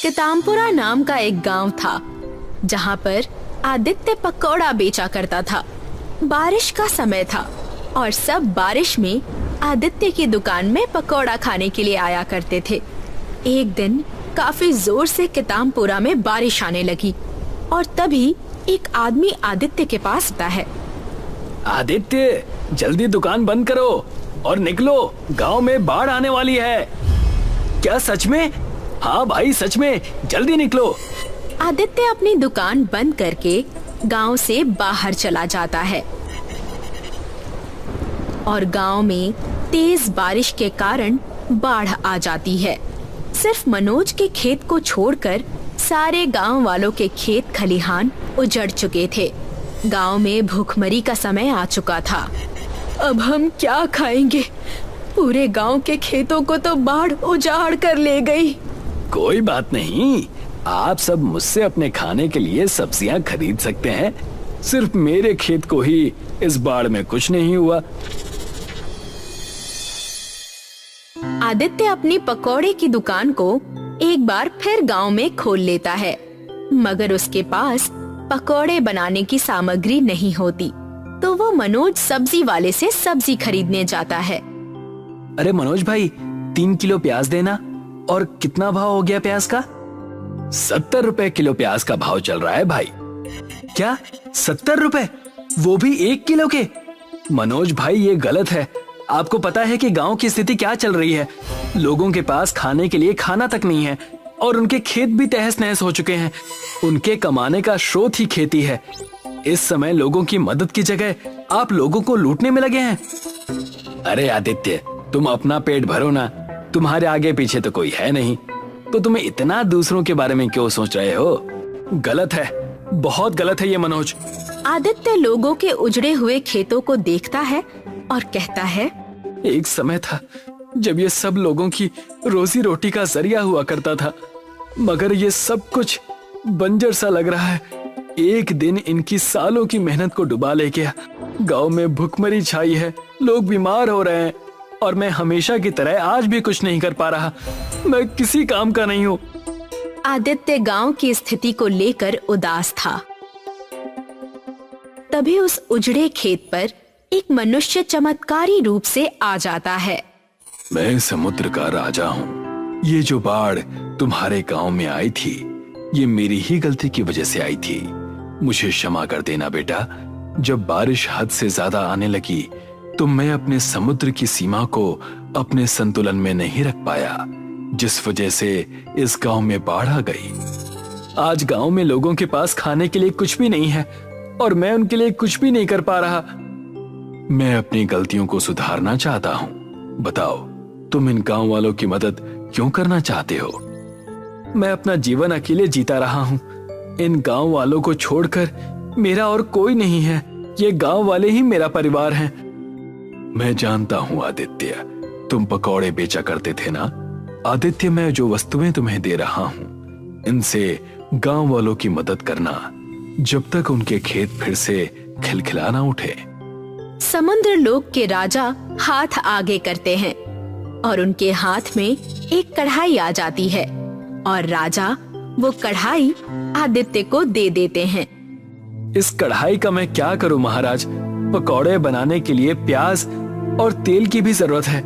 कितामपुरा नाम का एक गांव था जहां पर आदित्य पकौड़ा बेचा करता था। बारिश का समय था और सब बारिश में आदित्य की दुकान में पकौड़ा खाने के लिए आया करते थे। एक दिन काफी जोर से कितामपुरा में बारिश आने लगी और तभी एक आदमी आदित्य के पास आता है। आदित्य, जल्दी दुकान बंद करो और निकलो, गांव में बाढ़ आने वाली है। क्या सच में? हाँ भाई, सच में, जल्दी निकलो। आदित्य अपनी दुकान बंद करके गांव से बाहर चला जाता है और गांव में तेज बारिश के कारण बाढ़ आ जाती है। सिर्फ मनोज के खेत को छोड़कर सारे गांव वालों के खेत खलिहान उजड़ चुके थे। गांव में भूखमरी का समय आ चुका था। अब हम क्या खाएंगे? पूरे गांव के खेतों को तो बाढ़ उजाड़ कर ले गई। कोई बात नहीं, आप सब मुझसे अपने खाने के लिए सब्जियां खरीद सकते हैं। सिर्फ मेरे खेत को ही इस बाढ़ में कुछ नहीं हुआ। आदित्य अपनी पकौड़े की दुकान को एक बार फिर गांव में खोल लेता है, मगर उसके पास पकौड़े बनाने की सामग्री नहीं होती, तो वो मनोज सब्जी वाले से सब्जी खरीदने जाता है। अरे मनोज भाई, 3 किलो प्याज देना। और कितना भाव हो गया प्याज का? 70 रुपए किलो प्याज का भाव चल रहा है भाई। क्या 70 रुपए? वो भी 1 किलो के? मनोज भाई, ये गलत है। आपको पता है कि गांव की स्थिति क्या चल रही है। लोगों के पास खाने के लिए खाना तक नहीं है और उनके खेत भी तहस नहस हो चुके हैं। उनके कमाने का स्रोत ही खेती है। इस समय लोगों की मदद की जगह आप लोगों को लूटने में लगे हैं। अरे आदित्य, तुम अपना पेट भरो ना। तुम्हारे आगे पीछे तो कोई है नहीं, तो तुम्हें इतना दूसरों के बारे में क्यों सोच रहे हो? गलत है, बहुत गलत है ये मनोज। आदित्य लोगों के उजड़े हुए खेतों को देखता है और कहता है, एक समय था जब ये सब लोगों की रोजी रोटी का जरिया हुआ करता था, मगर ये सब कुछ बंजर सा लग रहा है। एक दिन इनकी सालों की मेहनत को डुबा ले गया। गांव में भुखमरी छाई है, लोग बीमार हो रहे हैं और मैं हमेशा की तरह आज भी कुछ नहीं कर पा रहा। मैं किसी काम का नहीं हूँ। आदित्य गांव की स्थिति को लेकर उदास था। तभी उस उजड़े खेत पर एक मनुष्य चमत्कारी रूप से आ जाता है। मैं समुद्र का राजा हूँ। ये जो बाढ़ तुम्हारे गांव में आई थी, ये मेरी ही गलती की वजह से आई थी। मुझे क्षमा कर देना बेटा। जब बारिश हद से ज्यादा आने लगी तो मैं अपने समुद्र की सीमा को अपने संतुलन में नहीं रख पाया, जिस वजह से इस गांव में बाढ़ आ गई। आज गांव में लोगों के पास खाने के लिए कुछ भी नहीं है और मैं उनके लिए कुछ भी नहीं कर पा रहा। मैं अपनी गलतियों को सुधारना चाहता हूँ। बताओ, तुम इन गांव वालों की मदद क्यों करना चाहते हो? मैं अपना जीवन अकेले जीता रहा हूँ। इन गांव वालों को छोड़कर मेरा और कोई नहीं है। ये गांव वाले ही मेरा परिवार हैं। मैं जानता हूँ आदित्य, तुम पकौड़े बेचा करते थे ना। आदित्य, मैं जो वस्तुएं तुम्हें दे रहा हूँ, इनसे गांव वालों की मदद करना जब तक उनके खेत फिर से खिलखिला ना उठे। समुद्र लोक के राजा हाथ आगे करते हैं और उनके हाथ में एक कढ़ाई आ जाती है और राजा वो कढ़ाई आदित्य को दे देते हैं। इस कढ़ाई का मैं क्या करूं महाराज? पकौड़े बनाने के लिए प्याज और तेल की भी जरूरत है,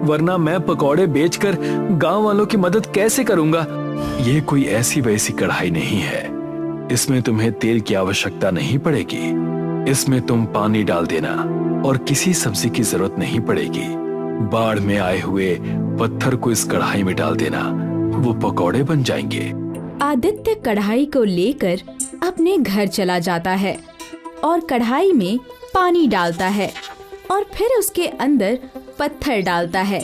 वरना मैं पकौड़े बेचकर गांव वालों की मदद कैसे करूंगा? ये कोई ऐसी वैसी कढ़ाई नहीं है। इसमें तुम्हें तेल की आवश्यकता नहीं पड़ेगी। इसमें तुम पानी डाल देना और किसी सब्जी की जरूरत नहीं पड़ेगी। बाढ़ में आए हुए पत्थर को इस कढ़ाई में डाल देना, वो पकौड़े बन जाएंगे। आदित्य कढ़ाई को लेकर अपने घर चला जाता है और कढ़ाई में पानी डालता है और फिर उसके अंदर पत्थर डालता है।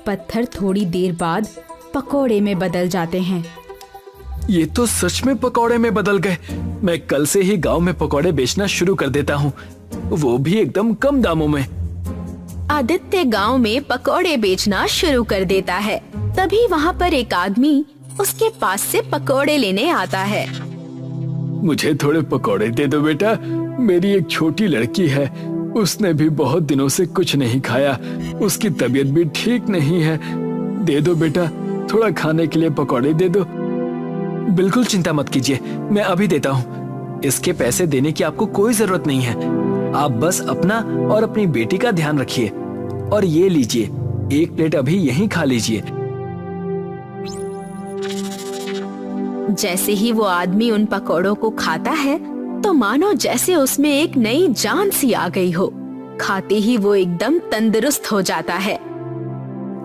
पत्थर थोड़ी देर बाद पकौड़े में बदल जाते हैं। ये तो सच में पकौड़े में बदल गए। मैं कल से ही गांव में पकौड़े बेचना शुरू कर देता हूँ, वो भी एकदम कम दामों में। आदित्य गांव में पकौड़े बेचना शुरू कर देता है। तभी वहाँ पर एक आदमी उसके पास से पकौड़े लेने आता है। मुझे थोड़े पकौड़े दे दो बेटा। मेरी एक छोटी लड़की है, उसने भी बहुत दिनों से कुछ नहीं खाया। उसकी तबीयत भी ठीक नहीं है। दे दो बेटा, थोड़ा खाने के लिए पकौड़े दे दो। बिल्कुल चिंता मत कीजिए, मैं अभी देता हूँ। इसके पैसे देने की आपको कोई जरूरत नहीं है। आप बस अपना और अपनी बेटी का ध्यान रखिए। और ये लीजिए, एक प्लेट अभी यहीं खा लीजिए। जैसे ही वो आदमी उन पकौड़ों को खाता है तो मानो जैसे उसमें एक नई जान सी आ गई हो। खाते ही वो एकदम तंदुरुस्त हो जाता है।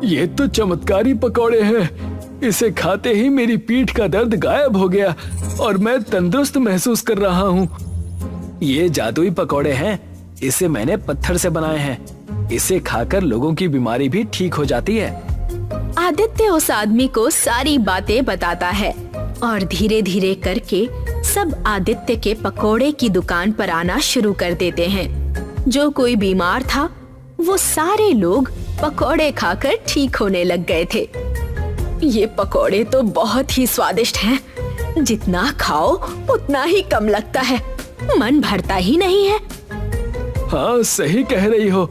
ये तो चमत्कारी पकौड़े हैं। इसे खाते ही मेरी पीठ का दर्द गायब हो गया और मैं तंदुरुस्त महसूस कर रहा हूँ। ये जादुई पकौड़े हैं। इसे मैंने पत्थर से बनाए हैं। इसे खाकर लोगों की बीमारी भी ठीक हो जाती है। आदित्य उस आदमी को सारी बातें बताता है और धीरे धीरे करके सब आदित्य के पकोड़े की दुकान पर आना शुरू कर देते हैं। जो कोई बीमार था वो सारे लोग पकोड़े खाकर ठीक होने लग गए थे। ये पकोड़े तो बहुत ही स्वादिष्ट हैं। जितना खाओ उतना ही कम लगता है, मन भरता ही नहीं है। हाँ, सही कह रही हो।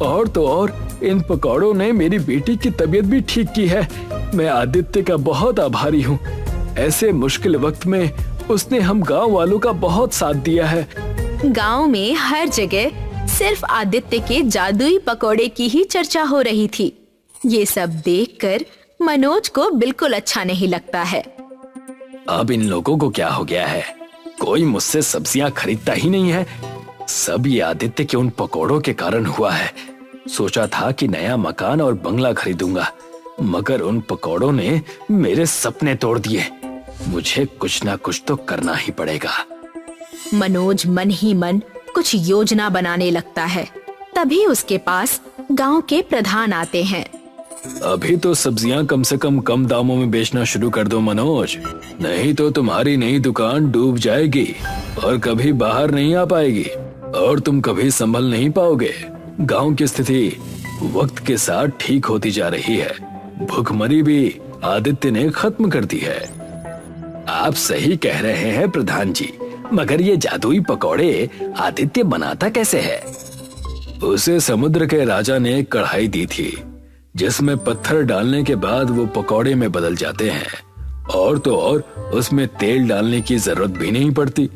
और तो और इन पकौड़ों ने मेरी बेटी की तबीयत भी ठीक की है। मैं आदित्य का बहुत आभारी हूँ। ऐसे मुश्किल वक्त में उसने हम गांव वालों का बहुत साथ दिया है। गांव में हर जगह सिर्फ आदित्य के जादुई पकोड़े की ही चर्चा हो रही थी। ये सब देखकर मनोज को बिल्कुल अच्छा नहीं लगता है। अब इन लोगों को क्या हो गया है? कोई मुझसे सब्जियां खरीदता ही नहीं है। सब ये आदित्य के उन पकोड़ों के कारण हुआ है। सोचा था कि नया मकान और बंगला खरीदूंगा, मगर उन पकोड़ों ने मेरे सपने तोड़ दिए। मुझे कुछ ना कुछ तो करना ही पड़ेगा। मनोज मन ही मन कुछ योजना बनाने लगता है। तभी उसके पास गांव के प्रधान आते हैं। अभी तो सब्जियां कम दामों में बेचना शुरू कर दो मनोज, नहीं तो तुम्हारी नई दुकान डूब जाएगी और कभी बाहर नहीं आ पाएगी और तुम कभी संभल नहीं पाओगे। गांव की स्थिति वक्त के साथ ठीक होती जा रही है। भूखमरी भी आदित्य ने खत्म कर दी है। आप सही कह रहे हैं प्रधान जी, मगर ये जादुई पकौड़े आदित्य बनाता कैसे है? उसे समुद्र के राजा ने एक कढ़ाई दी थी जिसमें पत्थर डालने के बाद वो पकौड़े में बदल जाते हैं। और तो और उसमें तेल डालने की जरूरत भी नहीं पड़ती।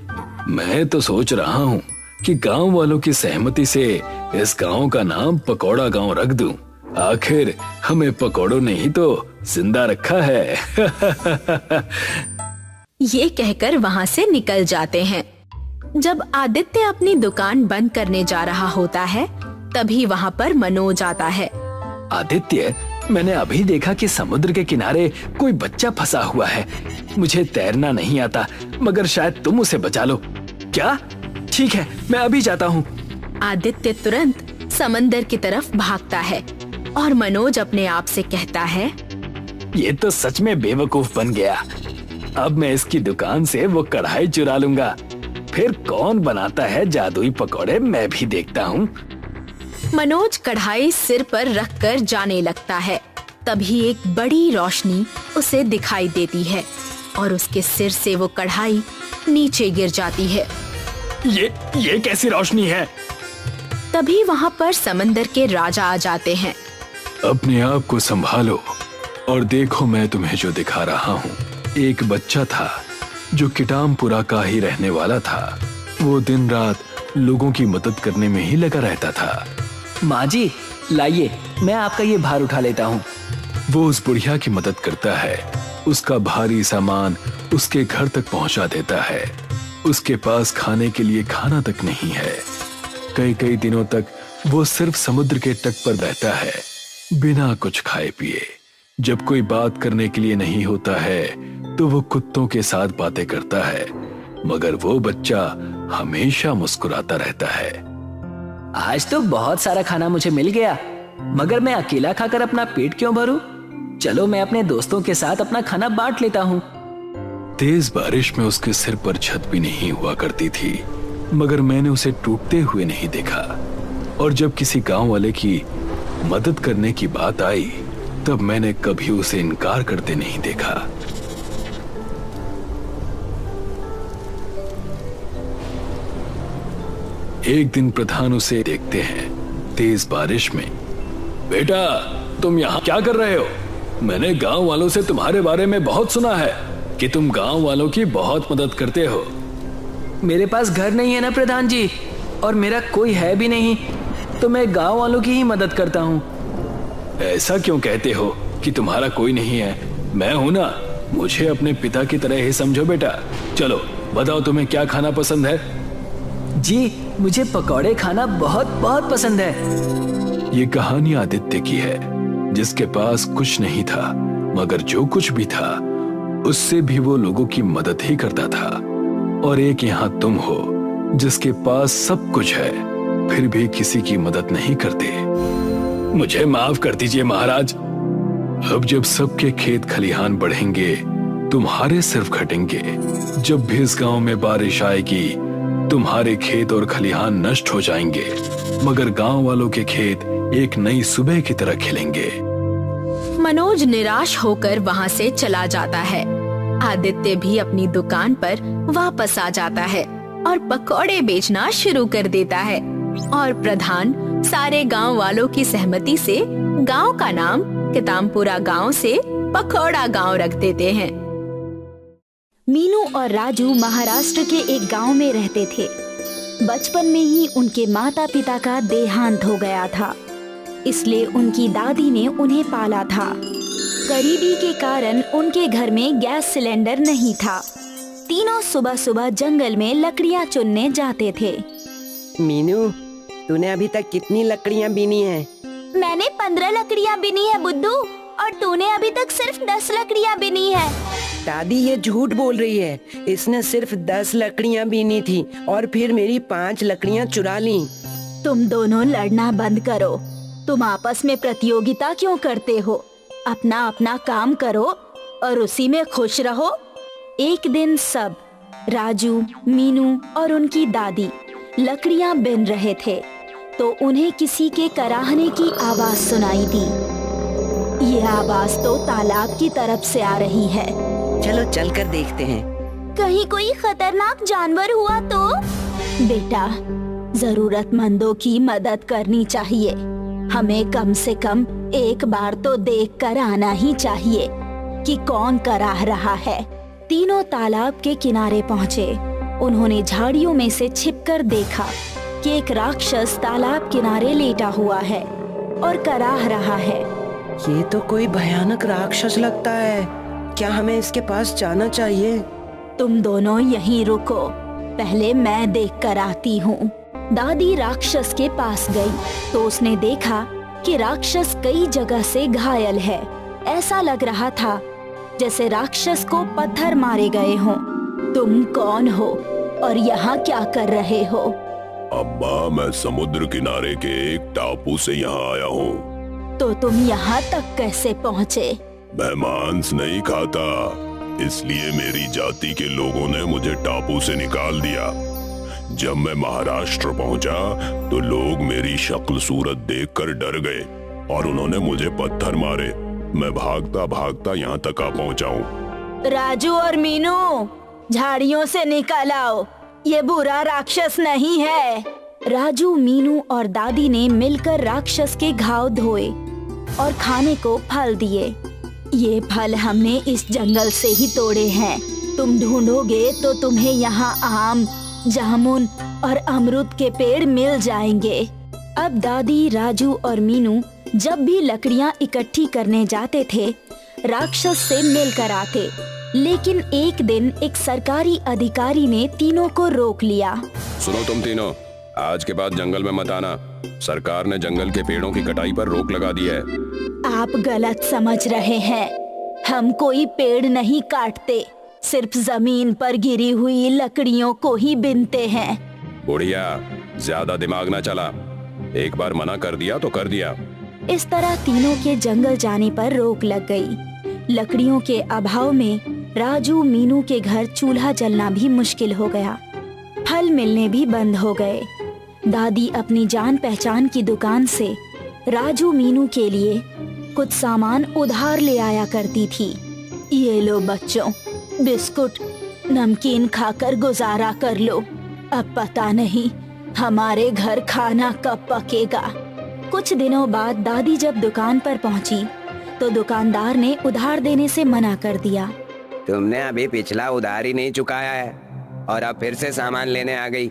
मैं तो सोच रहा हूँ कि गांव वालों की सहमति से इस गांव का नाम पकौड़ा गांव रख दूं। आखिर हमें पकौड़ों ने ही तो जिंदा रखा है। ये कहकर वहाँ से निकल जाते हैं। जब आदित्य अपनी दुकान बंद करने जा रहा होता है तभी वहाँ पर मनोज आता है। आदित्य, मैंने अभी देखा कि समुद्र के किनारे कोई बच्चा फंसा हुआ है। मुझे तैरना नहीं आता, मगर शायद तुम उसे बचा लो। क्या? ठीक है, मैं अभी जाता हूँ। आदित्य तुरंत समंदर की तरफ भागता है और मनोज अपने आप से कहता है, ये तो सच में बेवकूफ बन गया। अब मैं इसकी दुकान से वो कढ़ाई चुरा लूंगा। फिर कौन बनाता है जादुई पकौड़े, मैं भी देखता हूँ। मनोज कढ़ाई सिर पर रखकर जाने लगता है। तभी एक बड़ी रोशनी उसे दिखाई देती है और उसके सिर से वो कढ़ाई नीचे गिर जाती है। ये कैसी रोशनी है? तभी वहाँ पर समंदर के राजा आ जाते हैं। अपने आप को संभालो और देखो, मैं तुम्हें जो दिखा रहा हूँ। एक बच्चा था जो किटामपुरा का ही रहने वाला था। वो दिन रात लोगों की मदद करने में ही लगा रहता था। माँ जी, लाइए, मैं आपका ये भार उठा लेता हूँ। वो उस बुढ़िया की मदद करता है। उसका भारी सामान उसके घर तक पहुँचा देता है। उसके पास खाने के लिए खाना तक नहीं है। कई कई दिनों तक वो सिर्फ समुद्र के तट पर रहता है, बिना कुछ खाए पिए। जब कोई बात करने के लिए नहीं होता है तो वो कुत्तों के साथ बातें करता है, मगर वो बच्चा हमेशा मुस्कुराता रहता है। आज तो बहुत सारा खाना मुझे मिल गया, मगर मैं अकेला खाकर अपना पेट क्यों भरूं? चलो मैं अपने दोस्तों के साथ अपना खाना बांट लेता हूँ। तेज बारिश में उसके सिर पर छत भी नहीं हुआ करती थी, मगर मैंने उसे टूटते हुए नहीं देखा। और जब किसी गांव वाले की मदद करने की बात आई तब मैंने कभी उसे इनकार करते नहीं देखा। एक दिन प्रधान उसे देखते हैं तेज बारिश में। बेटा, तुम यहाँ क्या कर रहे हो? मैंने गांव वालों से तुम्हारे बारे में बहुत सुना है कि तुम गांव वालों की बहुत मदद करते हो। मेरे पास घर नहीं है ना प्रधान जी, और मेरा कोई है भी नहीं, तो मैं गांव वालों की ही मदद करता हूँ। ऐसा क्यों कहते हो कि तुम्हारा कोई नहीं है? मैं हूं ना, मुझे अपने पिता की तरह ही समझो बेटा। चलो बताओ तुम्हें क्या खाना पसंद है? जी, मुझे पकौड़े खाना बहुत बहुत पसंद है। ये कहानी आदित्य की है, जिसके पास कुछ नहीं था, मगर जो कुछ भी था उससे भी वो लोगों की मदद ही करता था। और एक यहाँ तुम हो जिसके पास सब कुछ है, फिर भी किसी की मदद नहीं करते। मुझे माफ कर दीजिए महाराज। अब जब सबके खेत खलिहान बढ़ेंगे, तुम्हारे सिर्फ घटेंगे। जब भी इस गांव में बारिश आएगी, तुम्हारे खेत और खलिहान नष्ट हो जाएंगे, मगर गांव वालों के खेत एक नई सुबह की तरह खिलेंगे। मनोज निराश होकर वहाँ से चला जाता है। आदित्य भी अपनी दुकान पर वापस आ जाता है और पकौड़े बेचना शुरू कर देता है। और प्रधान सारे गांव वालों की सहमति से गांव का नाम कितामपुरा गांव से पकौड़ा गांव रख देते हैं। मीनू और राजू महाराष्ट्र के एक गांव में रहते थे। बचपन में ही उनके माता पिता का देहांत हो गया था, इसलिए उनकी दादी ने उन्हें पाला था। गरीबी के कारण उनके घर में गैस सिलेंडर नहीं था। तीनों सुबह सुबह जंगल में लकड़ियाँ चुनने जाते थे। मीनू, तूने अभी तक कितनी लकड़ियाँ बीनी हैं? मैंने 15 लकड़ियाँ बीनी है बुद्धू, और तूने अभी तक सिर्फ 10 लकड़ियाँ बीनी है। दादी ये झूठ बोल रही है। इसने सिर्फ 10 लकड़ियाँ बीनी थी और फिर मेरी 5 लकड़ियाँ चुरा ली। तुम दोनों लड़ना बंद करो। तुम आपस में प्रतियोगिता क्यों करते हो? अपना अपना काम करो और उसी में खुश रहो। एक दिन सब, राजू, मीनू और उनकी दादी लकड़ियाँ बिन रहे थे, तो उन्हें किसी के कराहने की आवाज सुनाई दी। ये आवाज तो तालाब की तरफ से आ रही है। चलो चलकर देखते हैं। कहीं कोई खतरनाक जानवर हुआ तो? बेटा, जरूरतमंदों की मदद करनी चाहिए। हमें कम से कम एक बार तो देख कर आना ही चाहिए कि कौन कराह रहा है। तीनों तालाब के किनारे पहुँचे। उन्होंने झाड़ियों में से छिपकर देखा कि एक राक्षस तालाब किनारे लेटा हुआ है और कराह रहा है। ये तो कोई भयानक राक्षस लगता है। क्या हमें इसके पास जाना चाहिए? तुम दोनों यहीं रुको, पहले मैं देख कर आती हूँ। दादी राक्षस के पास गई तो उसने देखा कि राक्षस कई जगह से घायल है। ऐसा लग रहा था जैसे राक्षस को पत्थर मारे गए हों। तुम कौन हो और यहाँ क्या कर रहे हो? अब्बा, मैं समुद्र किनारे के एक टापू से यहाँ आया हूँ। तो तुम यहाँ तक कैसे पहुँचे? मैं मांस नहीं खाता, इसलिए मेरी जाति के लोगों ने मुझे टापू से निकाल दिया। जब मैं महाराष्ट्र पहुंचा तो लोग मेरी शक्ल सूरत देखकर डर गए और उन्होंने मुझे पत्थर मारे। मैं भागता भागता यहाँ तक आ पहुंचा हूँ। राजू और मीनू, झाड़ियों से निकल आओ, ये बुरा राक्षस नहीं है। राजू, मीनू और दादी ने मिलकर राक्षस के घाव धोए और खाने को फल दिए। ये फल हमने इस जंगल से ही तोड़े हैं। तुम ढूंढोगे तो तुम्हें यहाँ आम, जामुन और अमरूद के पेड़ मिल जाएंगे। अब दादी, राजू और मीनू जब भी लकड़ियाँ इकट्ठी करने जाते थे, राक्षस से मिलकर आते। लेकिन एक दिन एक सरकारी अधिकारी ने तीनों को रोक लिया। सुनो तुम तीनों, आज के बाद जंगल में मत आना। सरकार ने जंगल के पेड़ों की कटाई पर रोक लगा दी है। आप गलत समझ रहे हैं। हम कोई पेड़ नहीं काटते, सिर्फ जमीन पर गिरी हुई लकड़ियों को ही बीनते हैं। बुढ़िया, ज्यादा दिमाग ना चला। एक बार मना कर दिया तो कर दिया। इस तरह तीनों के जंगल जाने पर रोक लग गई। लकड़ियों के अभाव में राजू, मीनू के घर चूल्हा जलना भी मुश्किल हो गया। फल मिलने भी बंद हो गए। दादी अपनी जान पहचान की दुकान से राजू, मीनू के लिए कुछ सामान उधार ले आया करती थी। ये लो बच्चों, बिस्कुट, नमकीन खाकर गुजारा कर लो। अब पता नहीं हमारे घर खाना कब पकेगा। कुछ दिनों बाद दादी जब दुकान पर पहुंची तो दुकानदार ने उधार देने से मना कर दिया। तुमने अभी पिछला उधार ही नहीं चुकाया है और अब फिर से सामान लेने आ गई।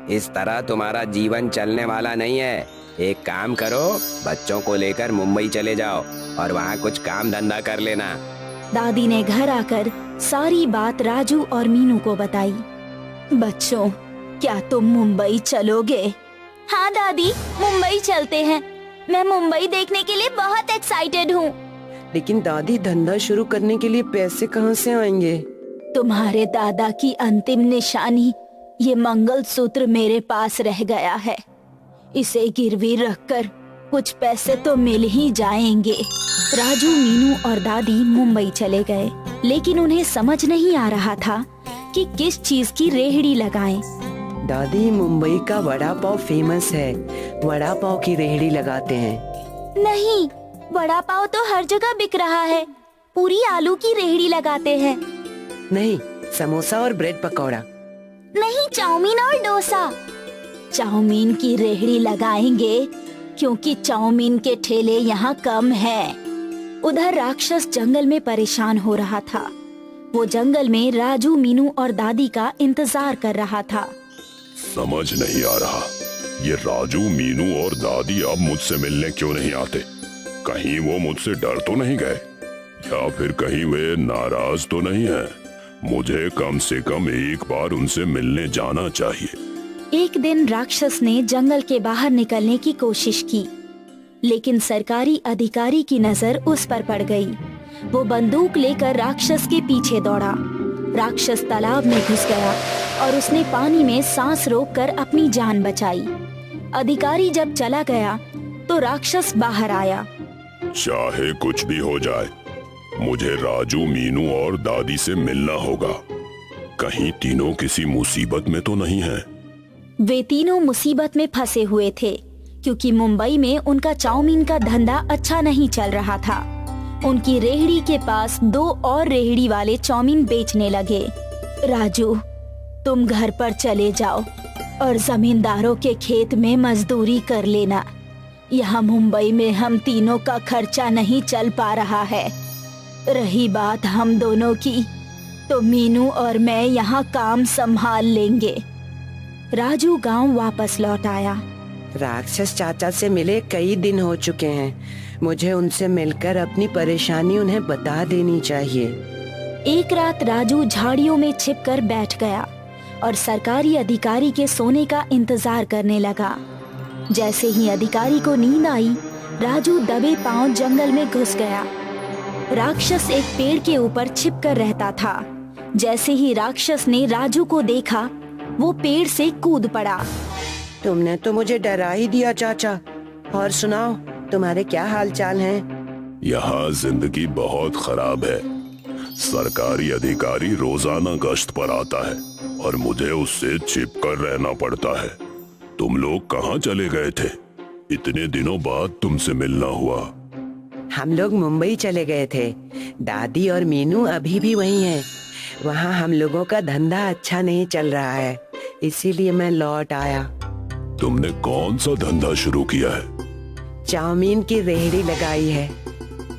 इस तरह तुम्हारा जीवन चलने वाला नहीं है। एक काम करो, बच्चों को लेकर मुंबई चले जाओ और वहाँ कुछ काम धंधा कर लेना। दादी ने घर आकर सारी बात राजू और मीनू को बताई। बच्चों, क्या तुम मुंबई चलोगे? हाँ दादी, मुंबई चलते हैं। मैं मुंबई देखने के लिए बहुत एक्साइटेड हूँ। लेकिन दादी, धंधा शुरू करने के लिए पैसे कहाँ से आएंगे? तुम्हारे दादा की अंतिम निशानी ये मंगलसूत्र मेरे पास रह गया है। इसे गिरवी रखकर कुछ पैसे तो मिल ही जाएंगे। राजू, मीनू और दादी मुंबई चले गए, लेकिन उन्हें समझ नहीं आ रहा था कि किस चीज की रेहड़ी लगाएं। दादी, मुंबई का वड़ा पाव फेमस है। वड़ा पाव की रेहड़ी लगाते हैं। नहीं, वड़ा पाव तो हर जगह बिक रहा है। पूरी आलू की रेहड़ी लगाते हैं। नहीं, समोसा और ब्रेड पकौड़ा। नहीं, चाउमीन और डोसा। चाउमीन की रेहड़ी लगाएंगे क्योंकि चाउमीन के ठेले यहाँ कम हैं। उधर राक्षस जंगल में परेशान हो रहा था। वो जंगल में राजू, मीनू और दादी का इंतजार कर रहा था। समझ नहीं आ रहा, ये राजू, मीनू और दादी अब मुझसे मिलने क्यों नहीं आते? कहीं वो मुझसे डर तो नहीं गए, या फिर कहीं वे नाराज तो नहीं है? मुझे कम से कम एक बार उनसे मिलने जाना चाहिए। एक दिन राक्षस ने जंगल के बाहर निकलने की कोशिश की, लेकिन सरकारी अधिकारी की नजर उस पर पड़ गई। वो बंदूक लेकर राक्षस के पीछे दौड़ा। राक्षस तालाब में घुस गया और उसने पानी में सांस रोककर अपनी जान बचाई। अधिकारी जब चला गया तो राक्षस बाहर आया। चाहे कुछ भी हो जाए, मुझे राजू, मीनू और दादी से मिलना होगा। कहीं तीनों किसी मुसीबत में तो नहीं है? वे तीनों मुसीबत में फंसे हुए थे क्योंकि मुंबई में उनका चाउमीन का धंधा अच्छा नहीं चल रहा था। उनकी रेहड़ी के पास 2 और रेहड़ी वाले चाउमीन बेचने लगे। राजू, तुम घर पर चले जाओ और जमींदारों के खेत में मजदूरी कर लेना। यहाँ मुंबई में हम तीनों का खर्चा नहीं चल पा रहा है। रही बात हम दोनों की, तो मीनू और मैं यहाँ काम संभाल लेंगे। राजू गांव वापस लौट आया। राक्षस चाचा से मिले कई दिन हो चुके हैं। मुझे उनसे मिलकर अपनी परेशानी उन्हें बता देनी चाहिए। एक रात राजू झाड़ियों में छिपकर बैठ गया और सरकारी अधिकारी के सोने का इंतजार करने लगा। जैसे ही अधिकारी को नींद आई, राजू दबे पांव जंगल में घुस गया। राक्षस एक पेड़ के ऊपर छिपकर रहता था। जैसे ही राक्षस ने राजू को देखा, वो पेड़ से कूद पड़ा। तुमने तो मुझे डरा ही दिया चाचा। और सुनाओ, तुम्हारे क्या हाल चाल हैं? यहाँ जिंदगी बहुत खराब है। सरकारी अधिकारी रोजाना गश्त पर आता है और मुझे उससे छिपकर रहना पड़ता है। तुम लोग कहाँ चले गए थे? इतने दिनों बाद तुमसे मिलना हुआ। हम लोग मुंबई चले गए थे। दादी और मीनू अभी भी वहीं हैं। वहाँ हम लोगों का धंधा अच्छा नहीं चल रहा है, इसीलिए मैं लौट आया। तुमने कौन सा धंधा शुरू किया है? चाउमीन की रेहड़ी लगाई है।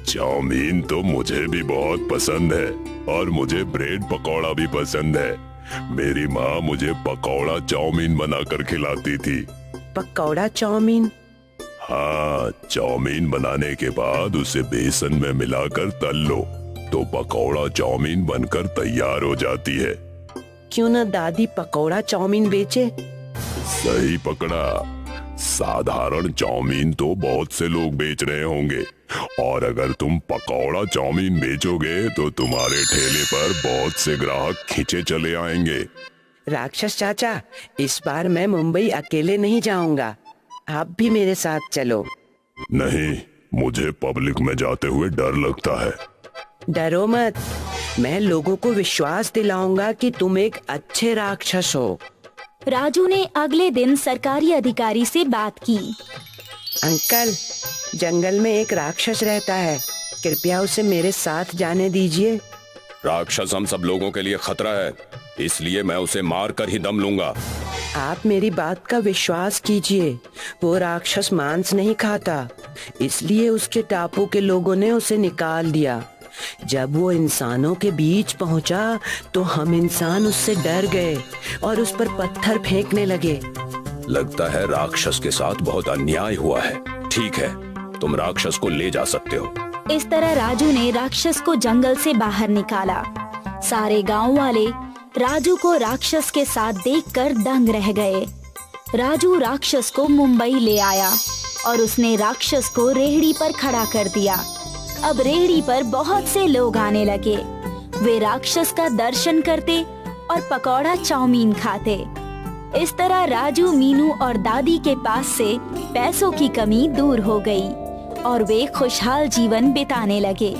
चाउमीन तो मुझे भी बहुत पसंद है और मुझे ब्रेड पकौड़ा भी पसंद है। मेरी माँ मुझे पकौड़ा चाउमीन बनाकर खिलाती थी। पकौड़ा चाउमीन? हाँ, चाउमीन बनाने के बाद उसे बेसन में मिलाकर तल लो तो पकौड़ा चाउमीन बनकर तैयार हो जाती है। क्यों ना दादी पकौड़ा चाउमीन बेचे? सही पकड़ा। साधारण चाउमीन तो बहुत से लोग बेच रहे होंगे, और अगर तुम पकौड़ा चाउमीन बेचोगे तो तुम्हारे ठेले पर बहुत से ग्राहक खींचे चले आएंगे। राक्षस चाचा, इस बार मैं मुंबई अकेले नहीं जाऊंगा। आप भी मेरे साथ चलो। नहीं, मुझे पब्लिक में जाते हुए डर लगता है। डरो मत, मैं लोगों को विश्वास दिलाऊंगा कि तुम एक अच्छे राक्षस हो। राजू ने अगले दिन सरकारी अधिकारी से बात की। अंकल, जंगल में एक राक्षस रहता है, कृपया उसे मेरे साथ जाने दीजिए। राक्षस हम सब लोगों के लिए खतरा है, इसलिए मैं उसे मार कर ही दम लूंगा। आप मेरी बात का विश्वास कीजिए। वो राक्षस मांस नहीं खाता, इसलिए उसके टापू के लोगों ने उसे निकाल दिया। जब वो इंसानों के बीच पहुंचा तो हम इंसान उससे डर गए और उस पर पत्थर फेंकने लगे। लगता है राक्षस के साथ बहुत अन्याय हुआ है। ठीक है, तुम राक्षस को ले जा सकते हो। इस तरह राजू ने राक्षस को जंगल से बाहर निकाला। सारे गांव वाले राजू को राक्षस के साथ देखकर दंग रह गए। राजू राक्षस को मुंबई ले आया और उसने राक्षस को रेहड़ी पर खड़ा कर दिया। अब रेहड़ी पर बहुत से लोग आने लगे। वे राक्षस का दर्शन करते और पकौड़ा चाउमीन खाते। इस तरह राजू, मीनू और दादी के पास से पैसों की कमी दूर हो गई और वे खुशहाल जीवन बिताने लगे।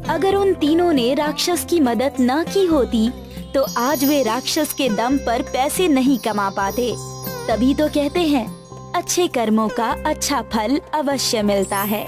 अगर उन तीनों ने राक्षस की मदद न की होती तो आज वे राक्षस के दम पर पैसे नहीं कमा पाते। तभी तो कहते हैं, अच्छे कर्मों का अच्छा फल अवश्य मिलता है।